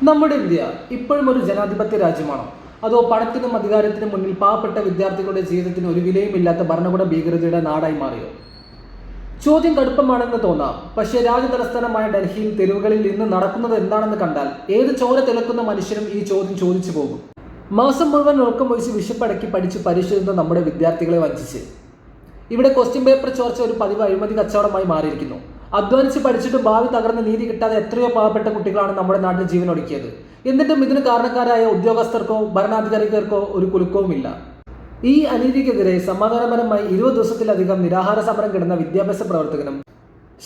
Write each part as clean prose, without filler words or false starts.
നമ്മുടെ ഇന്ത്യ ഇപ്പോഴും ഒരു ജനാധിപത്യ രാജ്യമാണോ, അതോ പണത്തിനും അധികാരത്തിനും മുന്നിൽ പാവപ്പെട്ട വിദ്യാർത്ഥികളുടെ ജീവിതത്തിന് ഒരു വിലയുമില്ലാത്ത ഭരണകൂട ഭീകരതയുടെ നാടായി മാറിയോ? ചോദ്യം കടുപ്പമാണെന്ന് തോന്നാം. പക്ഷേ രാജ്യതലസ്ഥാനമായ ഡൽഹിയിൽ തെരുവുകളിൽ ഇന്ന് നടക്കുന്നത് എന്താണെന്ന് കണ്ടാൽ ഏത് ചോര തിളക്കുന്ന മനുഷ്യനും ഈ ചോദ്യം ചോദിച്ചു പോകും. മാസം മുഴുവൻ ഉറക്കം ഒഴിച്ച് വിശപ്പടക്കി പഠിച്ച് പരീക്ഷ എഴുതുന്ന നമ്മുടെ വിദ്യാർത്ഥികളെ വഞ്ചിച്ച് ഇവിടെ ക്വസ്റ്റ്യൻ പേപ്പർ ചോർച്ച ഒരു പതിവ് അഴിമതി കച്ചവടമായി മാറിയിരിക്കുന്നു. അധ്വാനിച്ച് പഠിച്ചിട്ട് ഭാവി തകർന്ന് നീതി കിട്ടാതെ എത്രയോ പാവപ്പെട്ട കുട്ടികളാണ് നമ്മുടെ നാട്ടിൽ ജീവൻ ഒടുക്കിയത്. എന്നിട്ടും ഇതിന് കാരണക്കാരായ ഉദ്യോഗസ്ഥർക്കോ ഭരണാധികാരികർക്കോ ഒരു കുലുക്കവുമില്ല. ഈ അനീതിക്കെതിരെ സമാധാനപരമായി 20 ദിവസത്തിലധികം നിരാഹാര സമരം കിടന്ന വിദ്യാഭ്യാസ പ്രവർത്തകനും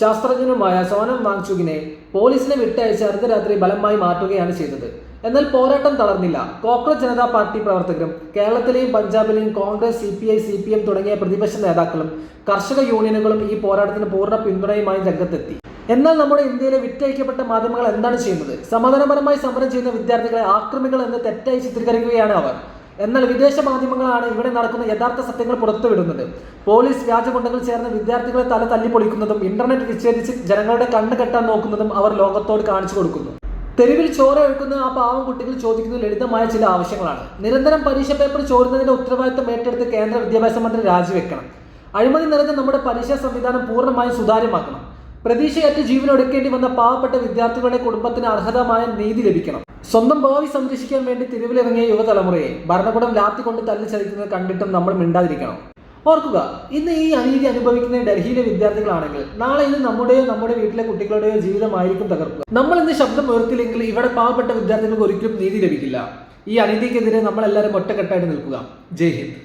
ശാസ്ത്രജ്ഞനുമായ സോനം വാങ്ചുകിനെ പോലീസിനെ വിട്ടയച്ച് അർദ്ധരാത്രി ബലമായി മാറ്റുകയാണ് ചെയ്തത്. എന്നാൽ പോരാട്ടം തളർന്നില്ല. കോക്രോച്ച് ജനതാ പാർട്ടി പ്രവർത്തകരും കേരളത്തിലെയും പഞ്ചാബിലെയും കോൺഗ്രസ്, CPI, CPM തുടങ്ങിയ പ്രതിപക്ഷ നേതാക്കളും കർഷക യൂണിയനുകളും ഈ പോരാട്ടത്തിന് പൂർണ്ണ പിന്തുണയുമായി രംഗത്തെത്തി. എന്നാൽ നമ്മുടെ ഇന്ത്യയിലെ വിറ്റഴിക്കപ്പെട്ട മാധ്യമങ്ങൾ എന്താണ് ചെയ്യുന്നത്? സമാധാനപരമായി സമരം ചെയ്യുന്ന വിദ്യാർത്ഥികളെ ആക്രമികൾ എന്ന് തെറ്റായി ചിത്രീകരിക്കുകയാണ് അവർ. എന്നാൽ വിദേശ മാധ്യമങ്ങളാണ് ഇവിടെ നടക്കുന്ന യഥാർത്ഥ സത്യങ്ങൾ പുറത്തുവിടുന്നത്. പോലീസ് വ്യാജഗുണ്ടകൾ ചേർന്ന് വിദ്യാർത്ഥികളെ തല തല്ലിപ്പൊളിക്കുന്നതും ഇന്റർനെറ്റ് വിച്ഛേദിച്ച് ജനങ്ങളുടെ കണ്ണ് കെട്ടാൻ നോക്കുന്നതും അവർ ലോകത്തോട് കാണിച്ചു കൊടുക്കുന്നു. തെരുവിൽ ചോര ഒഴുക്കുന്ന ആ പാവം കുട്ടികൾ ചോദിക്കുന്ന ലളിതമായ ചില ആവശ്യങ്ങളാണ്. നിരന്തരം പരീക്ഷ പേപ്പർ ചോരുന്നതിന്റെ ഉത്തരവാദിത്തം ഏറ്റെടുത്ത് കേന്ദ്ര വിദ്യാഭ്യാസ മന്ത്രി രാജിവെക്കണം. അഴിമതി നിറഞ്ഞ നമ്മുടെ പരീക്ഷാ സംവിധാനം പൂർണ്ണമായും സുതാര്യമാക്കണം. പ്രതീക്ഷയറ്റ് ജീവൻ ഒടുക്കേണ്ടി വന്ന പാവപ്പെട്ട വിദ്യാർത്ഥികളുടെ കുടുംബത്തിന് അർഹതമായ നീതി ലഭിക്കണം. സ്വന്തം ഭാവി സംരക്ഷിക്കാൻ വേണ്ടി തെരുവിലിറങ്ങിയ യുവതലമുറയെ ഭരണകൂടം ലാത്തി കൊണ്ട് തല്ലിച്ചതയ്ക്കുന്നത് കണ്ടിട്ടും നമ്മൾ മിണ്ടാതിരിക്കണം. ഓർക്കുക, ഇന്ന് ഈ അനീതി അനുഭവിക്കുന്ന ഡൽഹിയിലെ വിദ്യാർത്ഥികളാണെങ്കിൽ നാളെ ഇത് നമ്മുടെ വീട്ടിലെ കുട്ടികളുടെയോ ജീവിതമായിരിക്കും തകർക്കുക. നമ്മൾ ഇന്ന് ശബ്ദം ഉയർത്തില്ലെങ്കിൽ ഇവിടെ പാവപ്പെട്ട വിദ്യാർത്ഥികൾക്ക് ഒരിക്കലും നീതി ലഭിക്കില്ല. ഈ അനീതിക്കെതിരെ നമ്മളെല്ലാവരും ഒറ്റക്കെട്ടായിട്ട് നിൽക്കുക. ജയ് ഹിന്ദ്.